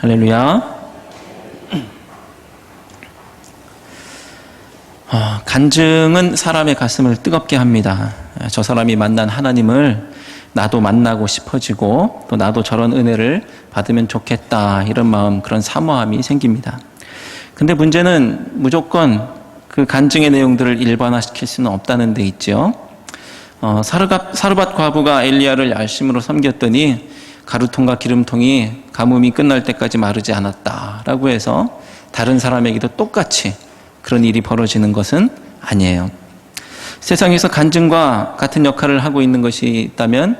할렐루야. 간증은 사람의 가슴을 뜨겁게 합니다. 저 사람이 만난 하나님을 나도 만나고 싶어지고 또 나도 저런 은혜를 받으면 좋겠다, 이런 마음, 그런 사모함이 생깁니다. 근데 문제는 무조건 그 간증의 내용들을 일반화시킬 수는 없다는 데 있죠. 사르밧 과부가 엘리야를 열심으로 섬겼더니 가루통과 기름통이 가뭄이 끝날 때까지 마르지 않았다라고 해서 다른 사람에게도 똑같이 그런 일이 벌어지는 것은 아니에요. 세상에서 간증과 같은 역할을 하고 있는 것이 있다면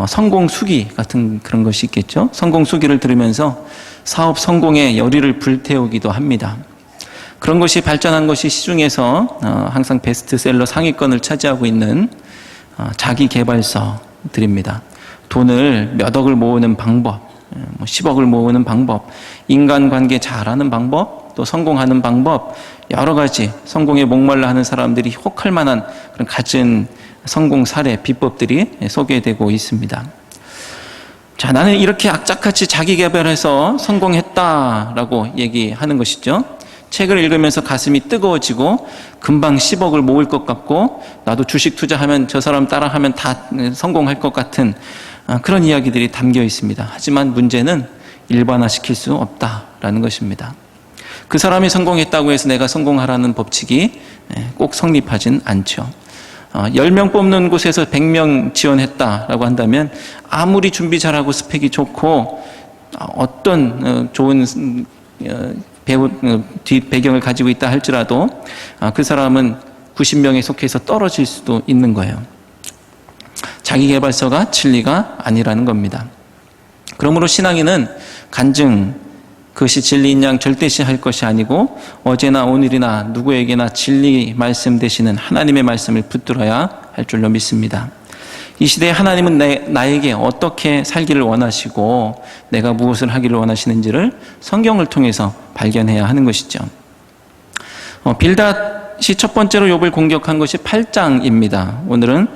성공수기 같은 그런 것이 있겠죠. 성공수기를 들으면서 사업 성공의 열의를 불태우기도 합니다. 그런 것이 발전한 것이 시중에서 항상 베스트셀러 상위권을 차지하고 있는 자기개발서들입니다. 돈을 몇 억을 모으는 방법, 10억을 모으는 방법, 인간관계 잘하는 방법, 또 성공하는 방법, 여러 가지 성공에 목말라 하는 사람들이 혹할 만한 그런 갖은 성공 사례, 비법들이 소개되고 있습니다. 자, 나는 이렇게 악착같이 자기 개발해서 성공했다라고 얘기하는 것이죠. 책을 읽으면서 가슴이 뜨거워지고 금방 10억을 모을 것 같고 나도 주식 투자하면 저 사람 따라하면 다 성공할 것 같은 그런 이야기들이 담겨 있습니다. 하지만 문제는 일반화시킬 수 없다라는 것입니다. 그 사람이 성공했다고 해서 내가 성공하라는 법칙이 꼭 성립하진 않죠. 10명 뽑는 곳에서 100명 지원했다라고 한다면 아무리 준비 잘하고 스펙이 좋고 어떤 좋은 배경을 가지고 있다 할지라도 그 사람은 90명에 속해서 떨어질 수도 있는 거예요. 자기개발서가 진리가 아니라는 겁니다. 그러므로 신앙인은 간증, 그것이 진리인 양 절대시할 것이 아니고 어제나 오늘이나 누구에게나 진리 말씀 되시는 하나님의 말씀을 붙들어야 할 줄로 믿습니다. 이 시대에 하나님은 나에게 어떻게 살기를 원하시고 내가 무엇을 하기를 원하시는지를 성경을 통해서 발견해야 하는 것이죠. 빌닷이 첫 번째로 욥을 공격한 것이 8장입니다. 오늘은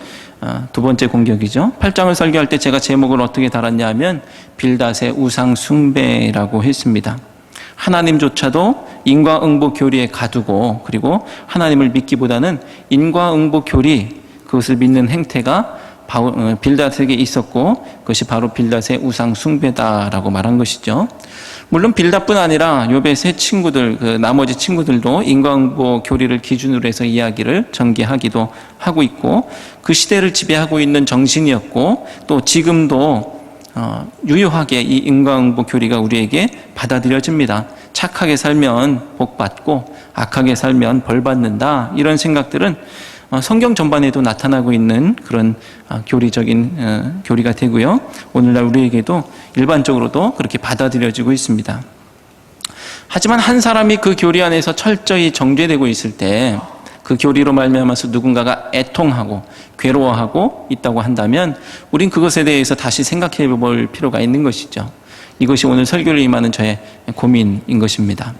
두 번째 공격이죠. 8장을 설교할 때 제가 제목을 어떻게 달았냐 하면 빌닷의 우상 숭배라고 했습니다. 하나님조차도 인과응보 교리에 가두고 그리고 하나님을 믿기보다는 인과응보 교리, 그것을 믿는 행태가 빌닷에게 있었고 그것이 바로 빌닷의 우상 숭배다라고 말한 것이죠. 물론 빌닷뿐 아니라 욥의 세 친구들, 나머지 친구들도 인과응보 교리를 기준으로 해서 이야기를 전개하기도 하고 있고 그 시대를 지배하고 있는 정신이었고 또 지금도 유효하게 이 인과응보 교리가 우리에게 받아들여집니다. 착하게 살면 복 받고 악하게 살면 벌 받는다, 이런 생각들은 성경 전반에도 나타나고 있는 그런 교리적인 교리가 되고요. 오늘날 우리에게도 일반적으로도 그렇게 받아들여지고 있습니다. 하지만 한 사람이 그 교리 안에서 철저히 정죄되고 있을 때 그 교리로 말미암아서 누군가가 애통하고 괴로워하고 있다고 한다면 우린 그것에 대해서 다시 생각해 볼 필요가 있는 것이죠. 이것이 오늘 설교를 임하는 저의 고민인 것입니다.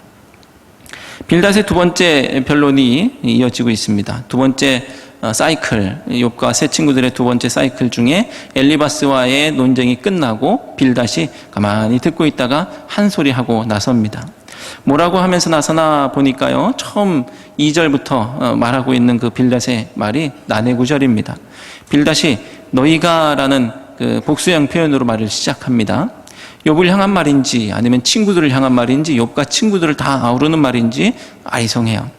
빌닷의 두 번째 변론이 이어지고 있습니다. 두 번째 사이클, 욥과 세 친구들의 두 번째 사이클 중에 엘리바스와의 논쟁이 끝나고 빌닷이 가만히 듣고 있다가 한 소리 하고 나섭니다. 뭐라고 하면서 나서나 보니까요, 처음 2절부터 말하고 있는 그 빌닷의 말이 난해구절입니다. 빌닷이 너희가라는 그 복수형 표현으로 말을 시작합니다. 욥을 향한 말인지 아니면 친구들을 향한 말인지 욥과 친구들을 다 아우르는 말인지 아리송해요.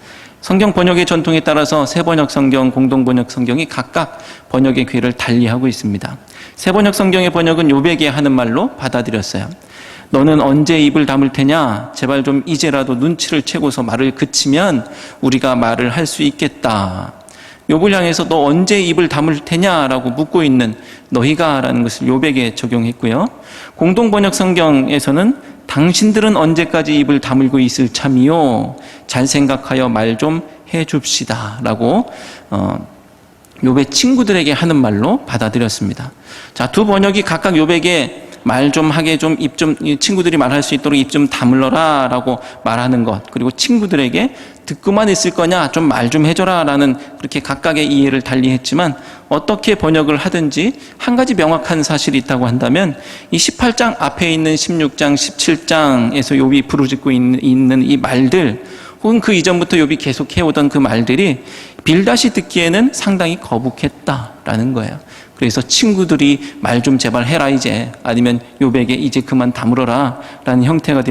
성경 번역의 전통에 따라서 새번역 성경, 공동번역 성경이 각각 번역의 궤를 달리하고 있습니다. 새번역 성경의 번역은 욥에게 하는 말로 받아들였어요. 너는 언제 입을 다물 테냐? 제발 좀 이제라도 눈치를 채고서 말을 그치면 우리가 말을 할 수 있겠다. 욥을 향해서 너 언제 입을 다물 테냐라고 묻고 있는 너희가라는 것을 욥에게 적용했고요. 공동번역 성경에서는 당신들은 언제까지 입을 다물고 있을 참이요? 잘 생각하여 말 좀 해줍시다 라고 욥의 친구들에게 하는 말로 받아들였습니다. 자, 두 번역이 각각 욥에게 말 좀 하게 좀 친구들이 말할 수 있도록 입 좀 다물러라 라고 말하는 것, 그리고 친구들에게 듣고만 있을 거냐 좀 말 좀 해줘라 라는 그렇게 각각의 이해를 달리 했지만, 어떻게 번역을 하든지 한 가지 명확한 사실이 있다고 한다면 이 18장 앞에 있는 16장 17장에서 욥이 부르짖고 있는 이 말들, 혹은 그 이전부터 욥이 계속 해오던 그 말들이 빌닷이 듣기에는 상당히 거북했다라는 거예요. 그래서 친구들이 말 좀 제발 해라 이제, 아니면 욥에게 이제 그만 다물어라 라는 형태가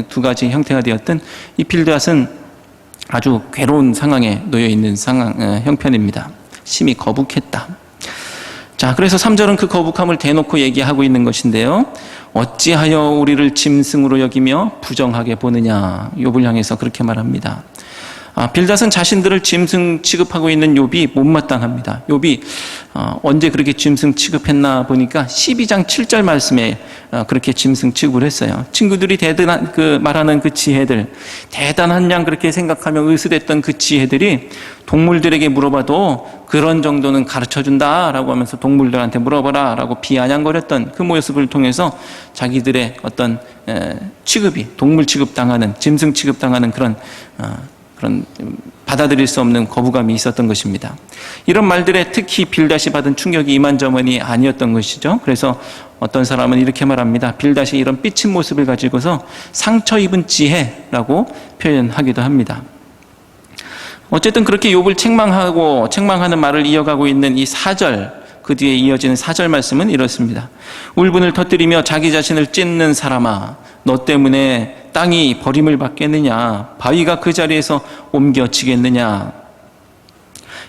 두 가지 형태가 되었던 이 빌닷은 아주 괴로운 상황에 놓여 있는 형편입니다. 심히 거북했다. 자, 그래서 3절은 그 거북함을 대놓고 얘기하고 있는 것인데요. 어찌하여 우리를 짐승으로 여기며 부정하게 보느냐, 욥을 향해서 그렇게 말합니다. 빌닷은 자신들을 짐승 취급하고 있는 욥이 못마땅합니다. 욥이 언제 그렇게 짐승 취급했나 보니까 12장 7절 말씀에 그렇게 짐승 취급을 했어요. 친구들이 대단한 말하는 그 지혜들, 대단한 양 그렇게 생각하며 의스댔던 그 지혜들이 동물들에게 물어봐도 그런 정도는 가르쳐준다라고 하면서 동물들한테 물어봐라 라고 비아냥거렸던 그 모습을 통해서 자기들의 어떤 취급이 동물 취급당하는, 짐승 취급당하는 그런 받아들일 수 없는 거부감이 있었던 것입니다. 이런 말들에 특히 빌닷이 받은 충격이 이만저만이 아니었던 것이죠. 그래서 어떤 사람은 이렇게 말합니다. 빌닷이 이런 삐친 모습을 가지고서 상처 입은 지혜라고 표현하기도 합니다. 어쨌든 그렇게 욥을 책망하는 말을 이어가고 있는 이 4절, 그 뒤에 이어지는 4절 말씀은 이렇습니다. 울분을 터뜨리며 자기 자신을 찢는 사람아, 너 때문에 땅이 버림을 받겠느냐, 바위가 그 자리에서 옮겨지겠느냐.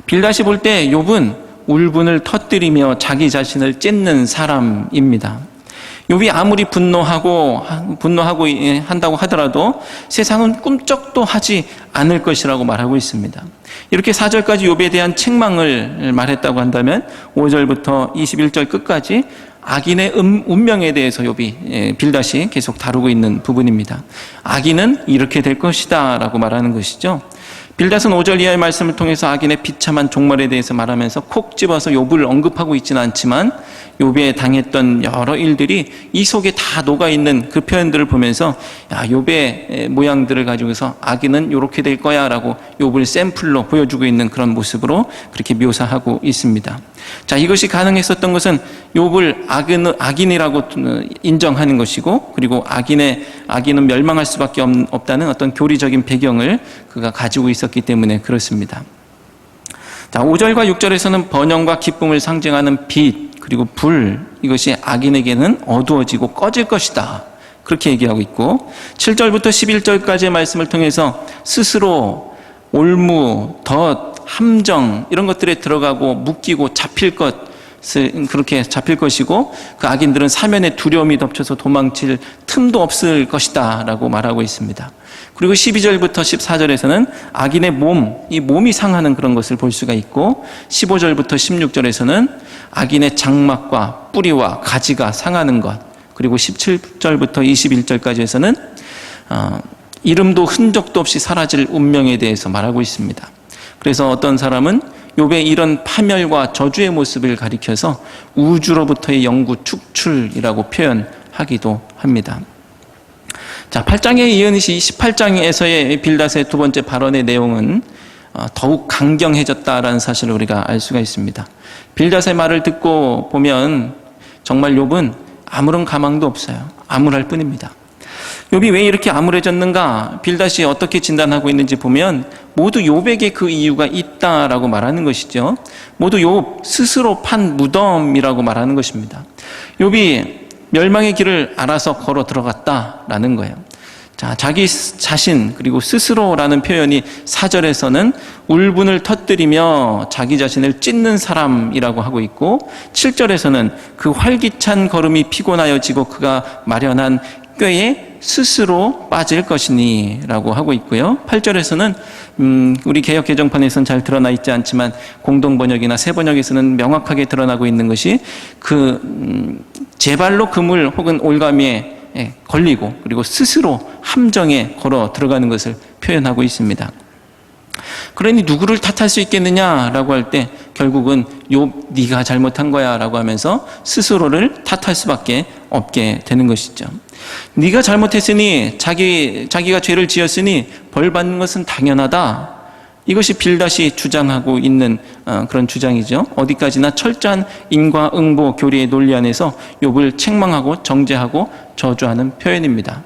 빌닷이 볼 때 욥은 울분을 터뜨리며 자기 자신을 찢는 사람입니다. 욥이 아무리 분노하고 한다고 하더라도 세상은 꿈쩍도 하지 않을 것이라고 말하고 있습니다. 이렇게 4절까지 욥에 대한 책망을 말했다고 한다면 5절부터 21절 끝까지 악인의 운명에 대해서 빌닷이 계속 다루고 있는 부분입니다. 악인은 이렇게 될 것이다 라고 말하는 것이죠. 빌닷은 5절 이하의 말씀을 통해서 악인의 비참한 종말에 대해서 말하면서 콕 집어서 욥을 언급하고 있지는 않지만 욥에 당했던 여러 일들이 이 속에 다 녹아있는 그 표현들을 보면서 욥의 모양들을 가지고서 악인은 이렇게 될 거야 라고 욥을 샘플로 보여주고 있는 그런 모습으로 그렇게 묘사하고 있습니다. 자, 이것이 가능했었던 것은 욥을 악인이라고 인정하는 것이고, 그리고 악인은 멸망할 수밖에 없다는 어떤 교리적인 배경을 그가 가지고 있었기 때문에 그렇습니다. 자, 5절과 6절에서는 번영과 기쁨을 상징하는 빛, 그리고 불, 이것이 악인에게는 어두워지고 꺼질 것이다, 그렇게 얘기하고 있고, 7절부터 11절까지의 말씀을 통해서 스스로 올무, 덫, 함정 이런 것들에 들어가고 묶이고 그렇게 잡힐 것이고, 그 악인들은 사면에 두려움이 덮쳐서 도망칠 틈도 없을 것이다 라고 말하고 있습니다. 그리고 12절부터 14절에서는 악인의 이 몸이 상하는 그런 것을 볼 수가 있고, 15절부터 16절에서는 악인의 장막과 뿌리와 가지가 상하는 것, 그리고 17절부터 21절까지에서는 이름도 흔적도 없이 사라질 운명에 대해서 말하고 있습니다. 그래서 어떤 사람은 욥의 이런 파멸과 저주의 모습을 가리켜서 우주로부터의 영구 축출이라고 표현하기도 합니다. 자, 8장에 이은 18장에서의 빌닷의 두 번째 발언의 내용은 더욱 강경해졌다라는 사실을 우리가 알 수가 있습니다. 빌닷의 말을 듣고 보면 정말 욥은 아무런 가망도 없어요. 암울할 뿐입니다. 욥이 왜 이렇게 암울해졌는가? 빌닷이 어떻게 진단하고 있는지 보면 모두 욥에게 그 이유가 있다라고 말하는 것이죠. 모두 욥 스스로 판 무덤이라고 말하는 것입니다. 욥이 멸망의 길을 알아서 걸어 들어갔다라는 거예요. 자, 자기 자신 그리고 스스로라는 표현이 4절에서는 울분을 터뜨리며 자기 자신을 찢는 사람이라고 하고 있고, 7절에서는 그 활기찬 걸음이 피곤하여지고 그가 마련한 꾀에 스스로 빠질 것이니 라고 하고 있고요. 8절에서는 우리 개역 개정판에서는 잘 드러나 있지 않지만 공동번역이나 새번역에서는 명확하게 드러나고 있는 것이 제 발로 그물 혹은 올가미에 걸리고 그리고 스스로 함정에 걸어 들어가는 것을 표현하고 있습니다. 그러니 누구를 탓할 수 있겠느냐라고 할 때 결국은 욥 네가 잘못한 거야 라고 하면서 스스로를 탓할 수밖에 없게 되는 것이죠. 네가 잘못했으니 자기가 죄를 지었으니 벌 받는 것은 당연하다. 이것이 빌닷이 주장하고 있는 그런 주장이죠. 어디까지나 철저한 인과응보 교리의 논리 안에서 욥을 책망하고 정죄하고 저주하는 표현입니다.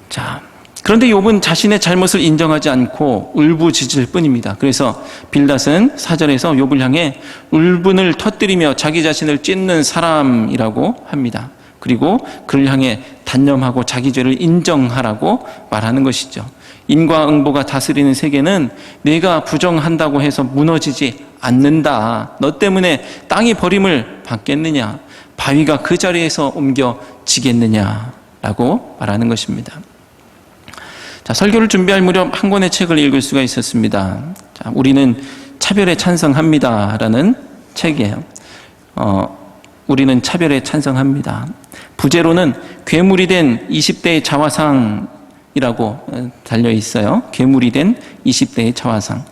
자, 그런데 욥은 자신의 잘못을 인정하지 않고 울부짖을 뿐입니다. 그래서 빌닷은 4절에서 욥을 향해 울분을 터뜨리며 자기 자신을 찢는 사람이라고 합니다. 그리고 그를 향해 단념하고 자기 죄를 인정하라고 말하는 것이죠. 인과응보가 다스리는 세계는 내가 부정한다고 해서 무너지지 않는다. 너 때문에 땅이 버림을 받겠느냐? 바위가 그 자리에서 옮겨지겠느냐라고 말하는 것입니다. 자, 설교를 준비할 무렵 한 권의 책을 읽을 수가 있었습니다. 자, 우리는 차별에 찬성합니다라는 책이에요. 우리는 차별에 찬성합니다. 부제로는 괴물이 된 20대의 자화상이라고 달려 있어요. 괴물이 된 20대의 자화상.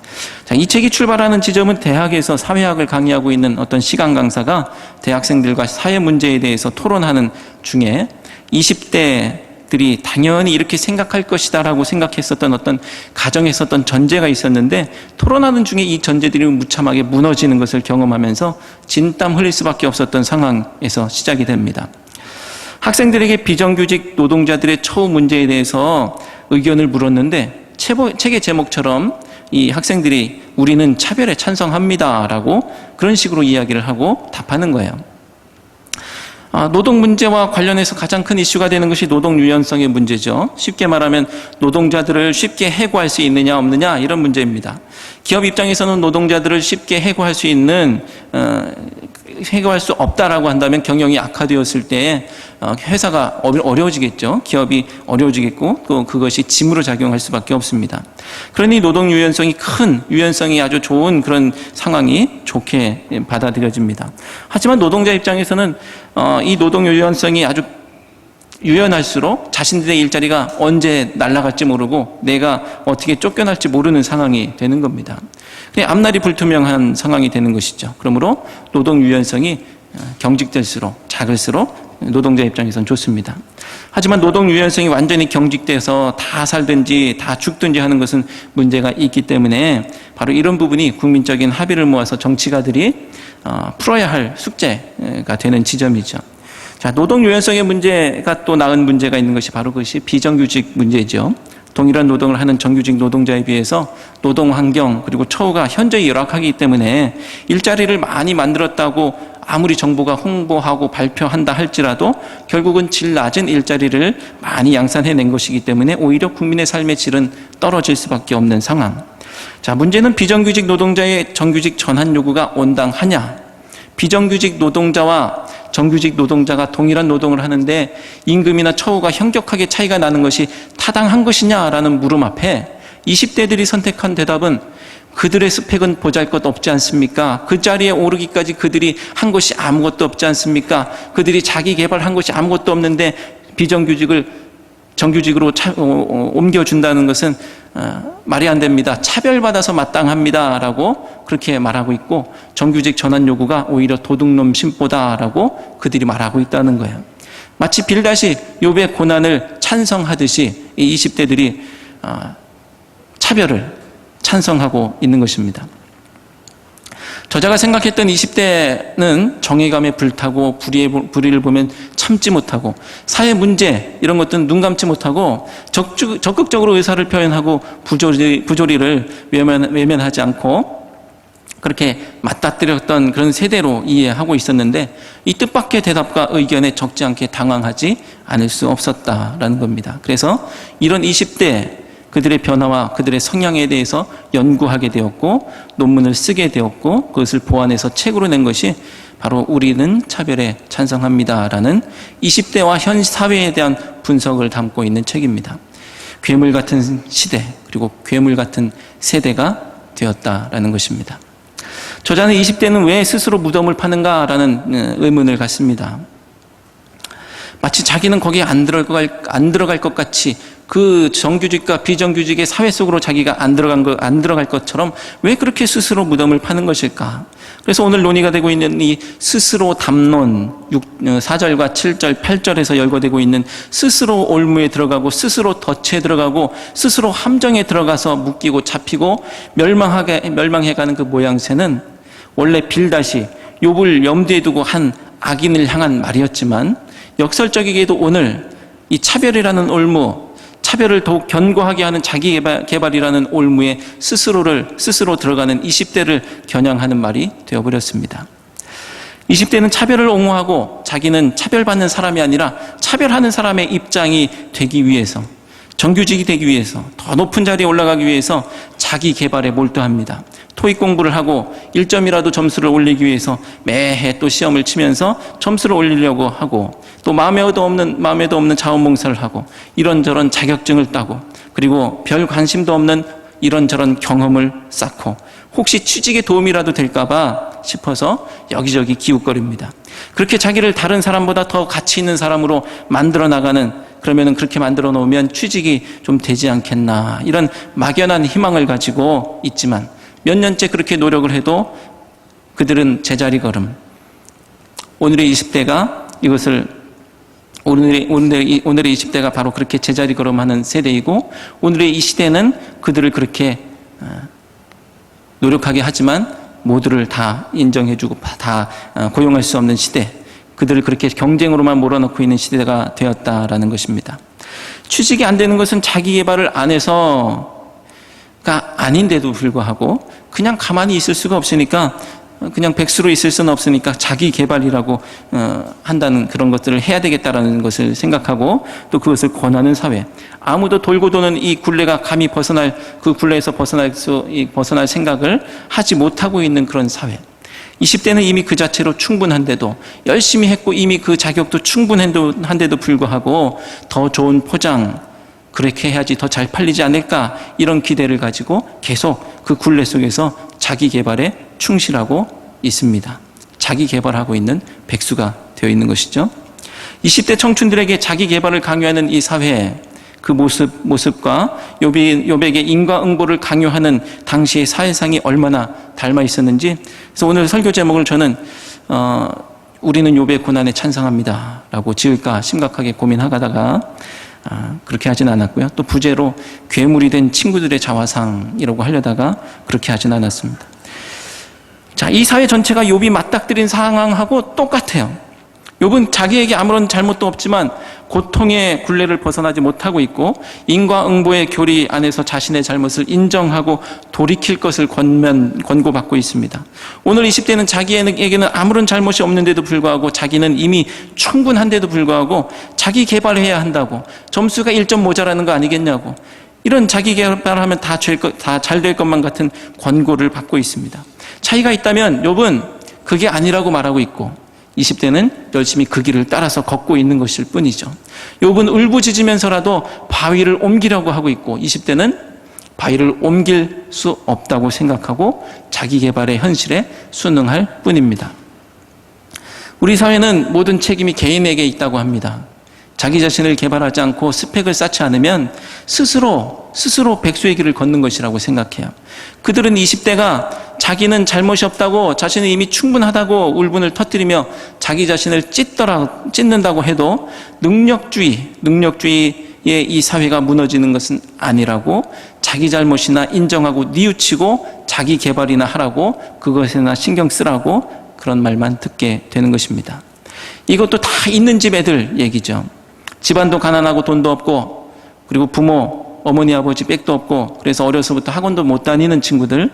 자, 이 책이 출발하는 지점은 대학에서 사회학을 강의하고 있는 어떤 시간 강사가 대학생들과 사회 문제에 대해서 토론하는 중에 20대들이 당연히 이렇게 생각할 것이다라고 생각했었던 어떤 가정했었던 전제가 있었는데, 토론하는 중에 이 전제들이 무참하게 무너지는 것을 경험하면서 진땀 흘릴 수밖에 없었던 상황에서 시작이 됩니다. 학생들에게 비정규직 노동자들의 처우 문제에 대해서 의견을 물었는데, 책의 제목처럼 이 학생들이 우리는 차별에 찬성합니다라고 그런 식으로 이야기를 하고 답하는 거예요. 노동 문제와 관련해서 가장 큰 이슈가 되는 것이 노동 유연성의 문제죠. 쉽게 말하면 노동자들을 쉽게 해고할 수 있느냐 없느냐, 이런 문제입니다. 기업 입장에서는 노동자들을 쉽게 해고할 수 없다라고 한다면 경영이 악화되었을 때 회사가 어려워지겠죠. 기업이 어려워지겠고, 또 그것이 짐으로 작용할 수밖에 없습니다. 그러니 노동 유연성이 큰, 유연성이 아주 좋은 그런 상황이 좋게 받아들여집니다. 하지만 노동자 입장에서는 이 노동 유연성이 아주 유연할수록 자신들의 일자리가 언제 날아갈지 모르고 내가 어떻게 쫓겨날지 모르는 상황이 되는 겁니다. 그냥 앞날이 불투명한 상황이 되는 것이죠. 그러므로 노동 유연성이 경직될수록 작을수록 노동자 입장에서는 좋습니다. 하지만 노동 유연성이 완전히 경직돼서 다 살든지 다 죽든지 하는 것은 문제가 있기 때문에 바로 이런 부분이 국민적인 합의를 모아서 정치가들이 풀어야 할 숙제가 되는 지점이죠. 자, 노동 유연성의 문제가 또 나은 문제가 있는 것이 바로 그것이 비정규직 문제죠. 동일한 노동을 하는 정규직 노동자에 비해서 노동 환경 그리고 처우가 현저히 열악하기 때문에 일자리를 많이 만들었다고 아무리 정부가 홍보하고 발표한다 할지라도 결국은 질 낮은 일자리를 많이 양산해낸 것이기 때문에 오히려 국민의 삶의 질은 떨어질 수밖에 없는 상황. 자, 문제는 비정규직 노동자의 정규직 전환 요구가 온당하냐? 비정규직 노동자와 정규직 노동자가 동일한 노동을 하는데 임금이나 처우가 현격하게 차이가 나는 것이 타당한 것이냐라는 물음 앞에 20대들이 선택한 대답은 그들의 스펙은 보잘것없지 않습니까? 그 자리에 오르기까지 그들이 한 것이 아무것도 없지 않습니까? 그들이 자기 개발한 것이 아무것도 없는데 비정규직을 정규직으로 옮겨준다는 것은 말이 안 됩니다. 차별받아서 마땅합니다라고 그렇게 말하고 있고, 정규직 전환 요구가 오히려 도둑놈 심보다라고 그들이 말하고 있다는 거예요. 마치 빌닷이 욥의 고난을 찬성하듯이 이 20대들이 차별을 찬성하고 있는 것입니다. 저자가 생각했던 20대는 정의감에 불타고 불의를 보면 참지 못하고 사회 문제 이런 것들은 눈 감지 못하고 적극적으로 의사를 표현하고 부조리를 외면하지 않고 그렇게 맞닥뜨렸던 그런 세대로 이해하고 있었는데, 이 뜻밖의 대답과 의견에 적지 않게 당황하지 않을 수 없었다라는 겁니다. 그래서 이런 20대 그들의 변화와 그들의 성향에 대해서 연구하게 되었고 논문을 쓰게 되었고 그것을 보완해서 책으로 낸 것이 바로 우리는 차별에 찬성합니다라는 20대와 현 사회에 대한 분석을 담고 있는 책입니다. 괴물 같은 시대 그리고 괴물 같은 세대가 되었다라는 것입니다. 저자는 20대는 왜 스스로 무덤을 파는가라는 의문을 갖습니다. 마치 자기는 거기에 안 들어갈 것 같이 그 정규직과 비정규직의 사회 속으로 자기가 안 들어갈 것처럼 왜 그렇게 스스로 무덤을 파는 것일까? 그래서 오늘 논의가 되고 있는 이 스스로 담론 4절과 7절, 8절에서 열거되고 있는 스스로 올무에 들어가고 스스로 덫에 들어가고 스스로 함정에 들어가서 묶이고 잡히고 멸망해가는 그 모양새는 원래 빌닷이 욥을 염두에 두고 한 악인을 향한 말이었지만 역설적이게도 오늘 이 차별이라는 올무, 차별을 더욱 견고하게 하는 자기 개발이라는 올무에 스스로 들어가는 20대를 겨냥하는 말이 되어버렸습니다. 20대는 차별을 옹호하고 자기는 차별받는 사람이 아니라 차별하는 사람의 입장이 되기 위해서, 정규직이 되기 위해서, 더 높은 자리에 올라가기 위해서 자기 개발에 몰두합니다. 토익 공부를 하고 1점이라도 점수를 올리기 위해서 매해 또 시험을 치면서 점수를 올리려고 하고, 또 마음에도 없는 자원봉사를 하고 이런저런 자격증을 따고, 그리고 별 관심도 없는 이런저런 경험을 쌓고 혹시 취직에 도움이라도 될까봐 싶어서 여기저기 기웃거립니다. 그렇게 자기를 다른 사람보다 더 가치 있는 사람으로 만들어 나가는, 그러면은 그렇게 만들어 놓으면 취직이 좀 되지 않겠나, 이런 막연한 희망을 가지고 있지만 몇 년째 그렇게 노력을 해도 그들은 제자리 걸음. 오늘의 20대가 이것을 오늘의 20대가 바로 그렇게 제자리 걸음하는 세대이고, 오늘의 이 시대는 그들을 그렇게 노력하게 하지만 모두를 다 인정해주고 다 고용할 수 없는 시대, 그들을 그렇게 경쟁으로만 몰아넣고 있는 시대가 되었다라는 것입니다. 취직이 안 되는 것은 자기 개발을 안 해서가 아닌데도 불구하고 그냥 가만히 있을 수가 없으니까, 그냥 백수로 있을 수는 없으니까 자기 개발이라고 한다는 그런 것들을 해야 되겠다라는 것을 생각하고 또 그것을 권하는 사회, 아무도 돌고 도는 이 굴레가 감히 그 굴레에서 벗어날 생각을 하지 못하고 있는 그런 사회. 20대는 이미 그 자체로 충분한데도, 열심히 했고 이미 그 자격도 충분한데도 불구하고 더 좋은 포장, 그렇게 해야지 더 잘 팔리지 않을까, 이런 기대를 가지고 계속 그 굴레 속에서 자기 개발에 충실하고 있습니다. 자기 개발하고 있는 백수가 되어 있는 것이죠. 20대 청춘들에게 자기 개발을 강요하는 이 사회, 그 모습과 욥에게 인과응보를 강요하는 당시의 사회상이 얼마나 닮아 있었는지, 그래서 오늘 설교 제목을 저는 우리는 욥의 고난에 찬성합니다 라고 지을까 심각하게 고민하다가 그렇게 하진 않았고요. 또 부제로 괴물이 된 친구들의 자화상이라고 하려다가 그렇게 하진 않았습니다. 자, 이 사회 전체가 욥이 맞닥뜨린 상황하고 똑같아요. 욥은 자기에게 아무런 잘못도 없지만 고통의 굴레를 벗어나지 못하고 있고, 인과응보의 교리 안에서 자신의 잘못을 인정하고 돌이킬 것을 권고받고 있습니다. 오늘 20대는 자기에게는 아무런 잘못이 없는데도 불구하고, 자기는 이미 충분한데도 불구하고 자기 개발해야 한다고, 점수가 1점 모자라는 거 아니겠냐고, 이런 자기 개발하면 다 잘 될 것만 같은 권고를 받고 있습니다. 차이가 있다면 욥은 그게 아니라고 말하고 있고, 20대는 열심히 그 길을 따라서 걷고 있는 것일 뿐이죠. 욥은 울부짖으면서라도 바위를 옮기려고 하고 있고, 20대는 바위를 옮길 수 없다고 생각하고 자기 개발의 현실에 순응할 뿐입니다. 우리 사회는 모든 책임이 개인에게 있다고 합니다. 자기 자신을 개발하지 않고 스펙을 쌓지 않으면 스스로 백수의 길을 걷는 것이라고 생각해요. 그들은 20대가 자기는 잘못이 없다고, 자신은 이미 충분하다고 울분을 터뜨리며 자기 자신을 찢는다고 해도 능력주의의 이 사회가 무너지는 것은 아니라고, 자기 잘못이나 인정하고 뉘우치고 자기 개발이나 하라고, 그것에나 신경 쓰라고 그런 말만 듣게 되는 것입니다. 이것도 다 있는 집 애들 얘기죠. 집안도 가난하고 돈도 없고, 그리고 부모, 어머니, 아버지 백도 없고, 그래서 어려서부터 학원도 못 다니는 친구들,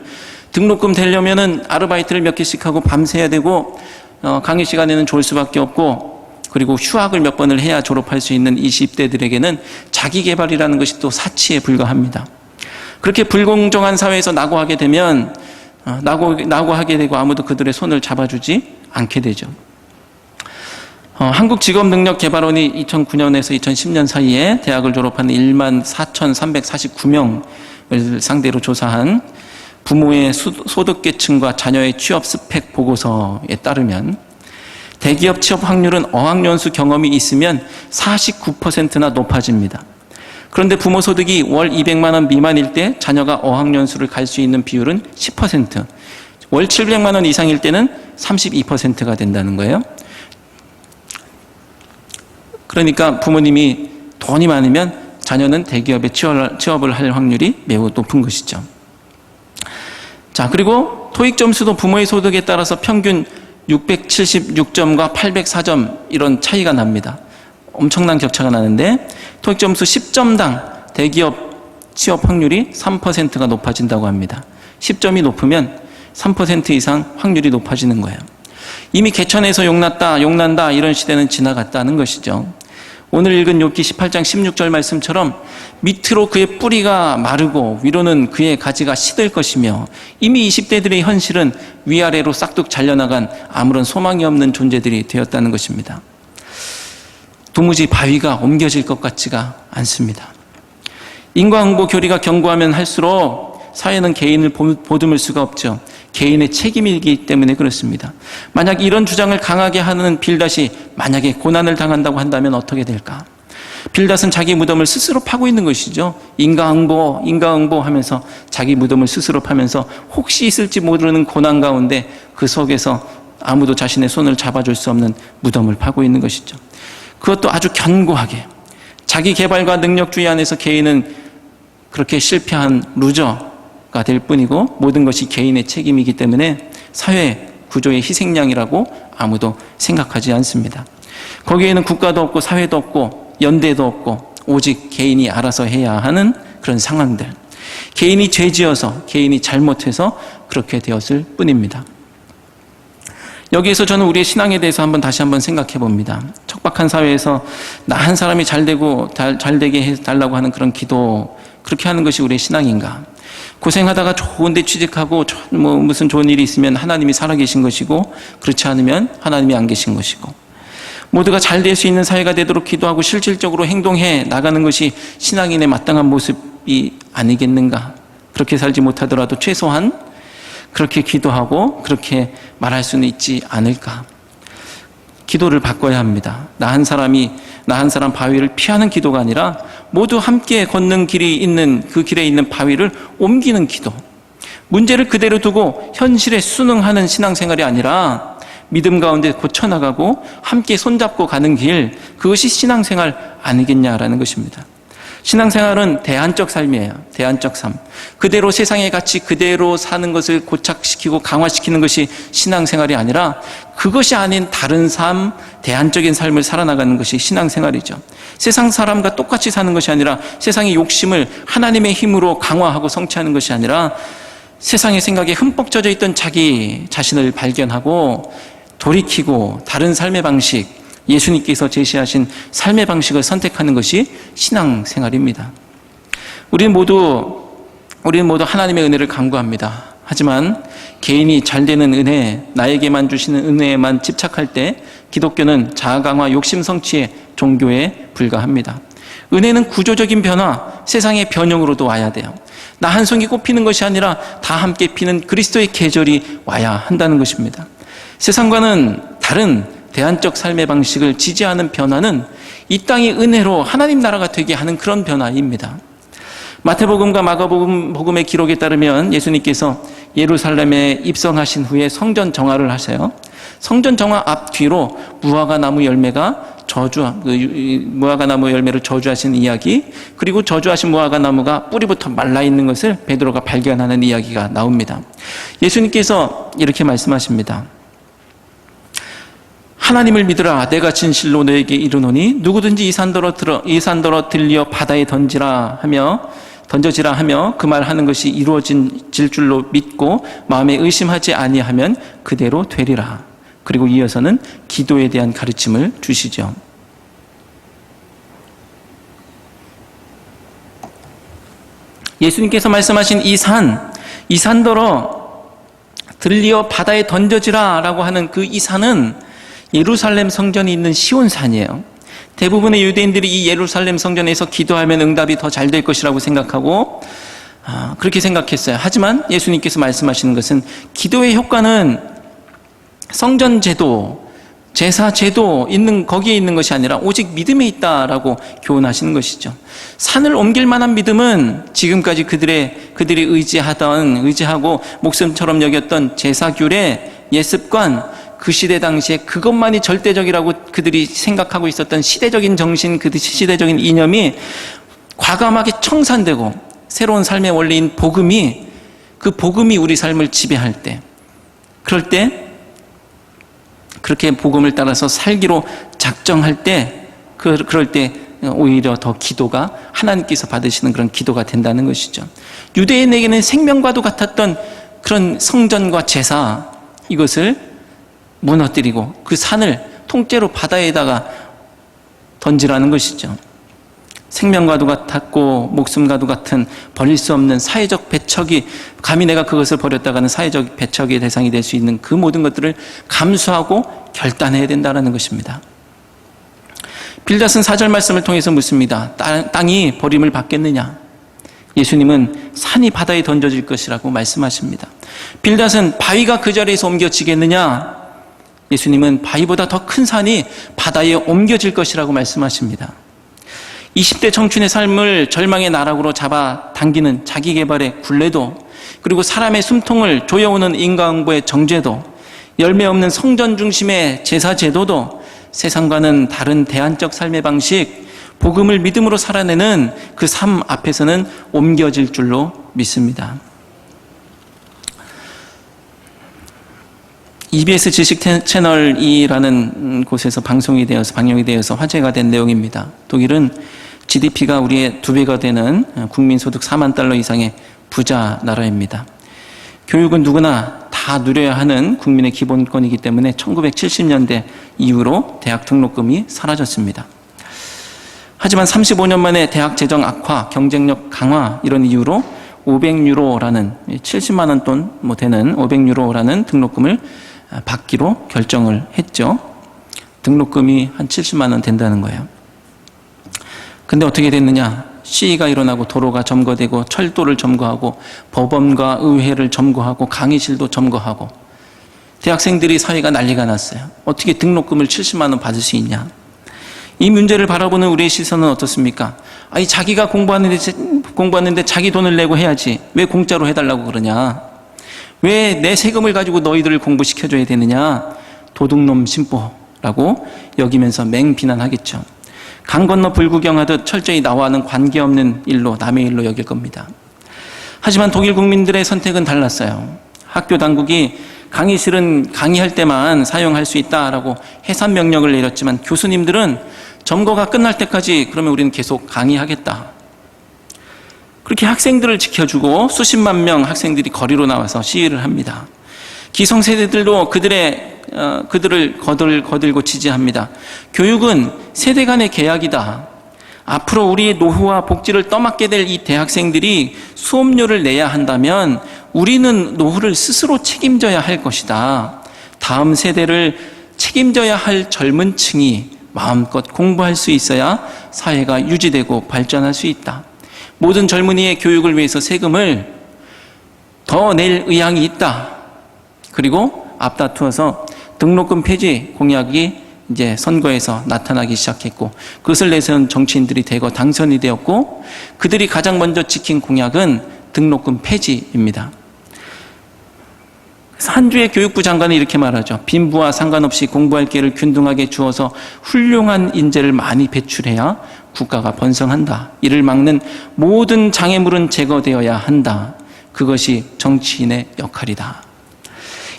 등록금 되려면은 아르바이트를 몇 개씩 하고 밤새야 되고, 강의 시간에는 졸 수밖에 없고, 그리고 휴학을 몇 번을 해야 졸업할 수 있는 20대들에게는 자기 개발이라는 것이 또 사치에 불과합니다. 그렇게 불공정한 사회에서 낙오하게 되면 낙오하게 되고 아무도 그들의 손을 잡아주지 않게 되죠. 한국직업능력개발원이 2009년에서 2010년 사이에 대학을 졸업한 14,349명을 상대로 조사한 부모의 소득계층과 자녀의 취업 스펙 보고서에 따르면, 대기업 취업 확률은 어학연수 경험이 있으면 49%나 높아집니다. 그런데 부모 소득이 월 200만 원 미만일 때 자녀가 어학연수를 갈 수 있는 비율은 10%, 월 700만 원 이상일 때는 32%가 된다는 거예요. 그러니까 부모님이 돈이 많으면 자녀는 대기업에 취업을 할 확률이 매우 높은 것이죠. 자, 그리고 토익 점수도 부모의 소득에 따라서 평균 676점과 804점 이런 차이가 납니다. 엄청난 격차가 나는데 토익 점수 10점당 대기업 취업 확률이 3%가 높아진다고 합니다. 10점이 높으면 3% 이상 확률이 높아지는 거예요. 이미 개천에서 용난다 이런 시대는 지나갔다는 것이죠. 오늘 읽은 욥기 18장 16절 말씀처럼 밑으로 그의 뿌리가 마르고 위로는 그의 가지가 시들 것이며 이미 20대들의 현실은 위아래로 싹둑 잘려나간 아무런 소망이 없는 존재들이 되었다는 것입니다. 도무지 바위가 옮겨질 것 같지가 않습니다. 인과응보 교리가 견고하면 할수록 사회는 개인을 보듬을 수가 없죠. 개인의 책임이기 때문에 그렇습니다. 만약 이런 주장을 강하게 하는 빌닷이 만약에 고난을 당한다고 한다면 어떻게 될까? 빌닷은 자기 무덤을 스스로 파고 있는 것이죠. 인과응보 하면서 자기 무덤을 스스로 파면서 혹시 있을지 모르는 고난 가운데 그 속에서 아무도 자신의 손을 잡아줄 수 없는 무덤을 파고 있는 것이죠. 그것도 아주 견고하게 자기 개발과 능력주의 안에서 개인은 그렇게 실패한 루저가 될 뿐이고 모든 것이 개인의 책임이기 때문에 사회 구조의 희생양이라고 아무도 생각하지 않습니다. 거기에는 국가도 없고 사회도 없고 연대도 없고 오직 개인이 알아서 해야 하는 그런 상황들, 개인이 죄지어서 개인이 잘못해서 그렇게 되었을 뿐입니다. 여기에서 저는 우리의 신앙에 대해서 다시 한번 생각해 봅니다. 척박한 사회에서 나 한 사람이 잘 되게 해달라고 하는 그런 기도, 그렇게 하는 것이 우리의 신앙인가? 고생하다가 좋은 데 취직하고 무슨 좋은 일이 있으면 하나님이 살아계신 것이고 그렇지 않으면 하나님이 안 계신 것이고 모두가 잘 될 수 있는 사회가 되도록 기도하고 실질적으로 행동해 나가는 것이 신앙인의 마땅한 모습이 아니겠는가? 그렇게 살지 못하더라도 최소한 그렇게 기도하고 그렇게 말할 수는 있지 않을까? 기도를 바꿔야 합니다. 나 한 사람 바위를 피하는 기도가 아니라 모두 함께 걷는 길이 있는 그 길에 있는 바위를 옮기는 기도. 문제를 그대로 두고 현실에 순응하는 신앙생활이 아니라 믿음 가운데 고쳐나가고 함께 손잡고 가는 길, 그것이 신앙생활 아니겠냐라는 것입니다. 신앙생활은 대안적 삶이에요. 대안적 삶. 그대로 세상의 가치 그대로 사는 것을 고착시키고 강화시키는 것이 신앙생활이 아니라 그것이 아닌 다른 삶, 대안적인 삶을 살아나가는 것이 신앙생활이죠. 세상 사람과 똑같이 사는 것이 아니라 세상의 욕심을 하나님의 힘으로 강화하고 성취하는 것이 아니라 세상의 생각에 흠뻑 젖어 있던 자기 자신을 발견하고 돌이키고 다른 삶의 방식, 예수님께서 제시하신 삶의 방식을 선택하는 것이 신앙생활입니다. 우리는 모두 하나님의 은혜를 간구합니다. 하지만 개인이 잘 되는 은혜, 나에게만 주시는 은혜에만 집착할 때 기독교는 자아강화, 욕심 성취의 종교에 불과합니다. 은혜는 구조적인 변화, 세상의 변형으로도 와야 돼요. 나 한 송이 꽃피는 것이 아니라 다 함께 피는 그리스도의 계절이 와야 한다는 것입니다. 세상과는 다른 대안적 삶의 방식을 지지하는 변화는 이 땅의 은혜로 하나님 나라가 되게 하는 그런 변화입니다. 마태복음과 마가복음의 기록에 따르면 예수님께서 예루살렘에 입성하신 후에 성전 정화를 하세요. 성전 정화 앞뒤로 무화과나무 열매를 저주하신 이야기, 그리고 저주하신 무화과나무가 뿌리부터 말라 있는 것을 베드로가 발견하는 이야기가 나옵니다. 예수님께서 이렇게 말씀하십니다. 하나님을 믿으라. 내가 진실로 너에게 이르노니 누구든지 이 산더러 들려 바다에 던져지라 하며 그 말하는 것이 이루어질 줄로 믿고 마음에 의심하지 아니하면 그대로 되리라. 그리고 이어서는 기도에 대한 가르침을 주시죠. 예수님께서 말씀하신 이 산더러 들려 바다에 던져지라 라고 하는 그 이 산은 예루살렘 성전이 있는 시온산이에요. 대부분의 유대인들이 이 예루살렘 성전에서 기도하면 응답이 더 잘 될 것이라고 생각하고 그렇게 생각했어요. 하지만 예수님께서 말씀하시는 것은 기도의 효과는 성전 제도, 제사, 제도 있는 거기에 있는 것이 아니라 오직 믿음에 있다라고 교훈하시는 것이죠. 산을 옮길 만한 믿음은 지금까지 그들이 의지하고 목숨처럼 여겼던 제사규례, 예습관, 그 시대 당시에 그것만이 절대적이라고 그들이 생각하고 있었던 시대적인 정신, 그 시대적인 이념이 과감하게 청산되고 새로운 삶의 원리인 그 복음이 우리 삶을 지배할 때, 그럴 때 그렇게 복음을 따라서 살기로 작정할 때, 그럴 때 오히려 더 기도가 하나님께서 받으시는 그런 기도가 된다는 것이죠. 유대인에게는 생명과도 같았던 그런 성전과 제사, 이것을 무너뜨리고 그 산을 통째로 바다에다가 던지라는 것이죠. 생명과도 같았고 목숨과도 같은 버릴 수 없는 사회적 배척이, 감히 내가 그것을 버렸다가는 사회적 배척의 대상이 될 수 있는 그 모든 것들을 감수하고 결단해야 된다는 것입니다. 빌닷은 4절 말씀을 통해서 묻습니다. 땅이 버림을 받겠느냐? 예수님은 산이 바다에 던져질 것이라고 말씀하십니다. 빌닷은 바위가 그 자리에서 옮겨지겠느냐? 예수님은 바위보다 더 큰 산이 바다에 옮겨질 것이라고 말씀하십니다. 20대 청춘의 삶을 절망의 나락으로 잡아당기는 자기개발의 굴레도, 그리고 사람의 숨통을 조여오는 인과응보의 정죄도, 열매 없는 성전 중심의 제사 제도도, 세상과는 다른 대안적 삶의 방식, 복음을 믿음으로 살아내는 그 삶 앞에서는 옮겨질 줄로 믿습니다. EBS 지식 채널 2라는 곳에서 방송이 되어서 화제가 된 내용입니다. 독일은 GDP가 우리의 2배가 되는 국민소득 4만 달러 이상의 부자 나라입니다. 교육은 누구나 다 누려야 하는 국민의 기본권이기 때문에 1970년대 이후로 대학 등록금이 사라졌습니다. 하지만 35년 만에 대학 재정 악화, 경쟁력 강화 이런 이유로 500유로라는 70만 원 돈 되는 500유로라는 등록금을 받기로 결정을 했죠. 등록금이 한 70만 원 된다는 거예요. 근데 어떻게 됐느냐? 시위가 일어나고 도로가 점거되고 철도를 점거하고 법원과 의회를 점거하고 강의실도 점거하고 대학생들이 사회가 난리가 났어요. 어떻게 등록금을 70만 원 받을 수 있냐? 이 문제를 바라보는 우리의 시선은 어떻습니까? 아니, 자기가 공부하는데 자기 돈을 내고 해야지. 왜 공짜로 해달라고 그러냐? 왜 내 세금을 가지고 너희들을 공부시켜줘야 되느냐? 도둑놈 심보라고 여기면서 맹비난하겠죠. 강 건너 불구경하듯 철저히 나와는 관계없는 일로, 남의 일로 여길 겁니다. 하지만 독일 국민들의 선택은 달랐어요. 학교 당국이 강의실은 강의할 때만 사용할 수 있다라고 해산 명령을 내렸지만 교수님들은 점거가 끝날 때까지 그러면 우리는 계속 강의하겠다. 그렇게 학생들을 지켜주고 수십만 명 학생들이 거리로 나와서 시위를 합니다. 기성세대들도 그들을 거들고 지지합니다. 교육은 세대 간의 계약이다. 앞으로 우리의 노후와 복지를 떠맡게 될 이 대학생들이 수업료를 내야 한다면 우리는 노후를 스스로 책임져야 할 것이다. 다음 세대를 책임져야 할 젊은 층이 마음껏 공부할 수 있어야 사회가 유지되고 발전할 수 있다. 모든 젊은이의 교육을 위해서 세금을 더 낼 의향이 있다. 그리고 앞다투어서 등록금 폐지 공약이 이제 선거에서 나타나기 시작했고, 그것을 내세운 정치인들이 대거 당선이 되었고, 그들이 가장 먼저 지킨 공약은 등록금 폐지입니다. 그래서 한 주의 교육부 장관이 이렇게 말하죠. 빈부와 상관없이 공부할 기회를 균등하게 주어서 훌륭한 인재를 많이 배출해야 국가가 번성한다. 이를 막는 모든 장애물은 제거되어야 한다. 그것이 정치인의 역할이다.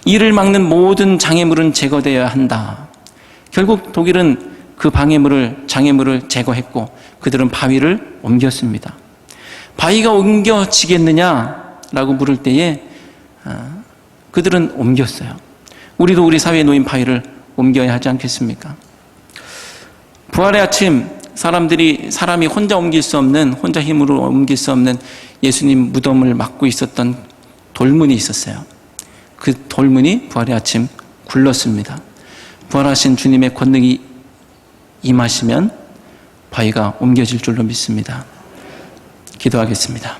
이를 막는 모든 장애물은 제거되어야 한다. 결국 독일은 그 장애물을 제거했고 그들은 바위를 옮겼습니다. 바위가 옮겨지겠느냐라고 물을 때에 그들은 옮겼어요. 우리도 우리 사회에 놓인 바위를 옮겨야 하지 않겠습니까? 부활의 아침, 사람이 혼자 혼자 힘으로 옮길 수 없는 예수님 무덤을 막고 있었던 돌문이 있었어요. 그 돌문이 부활의 아침 굴렀습니다. 부활하신 주님의 권능이 임하시면 바위가 옮겨질 줄로 믿습니다. 기도하겠습니다.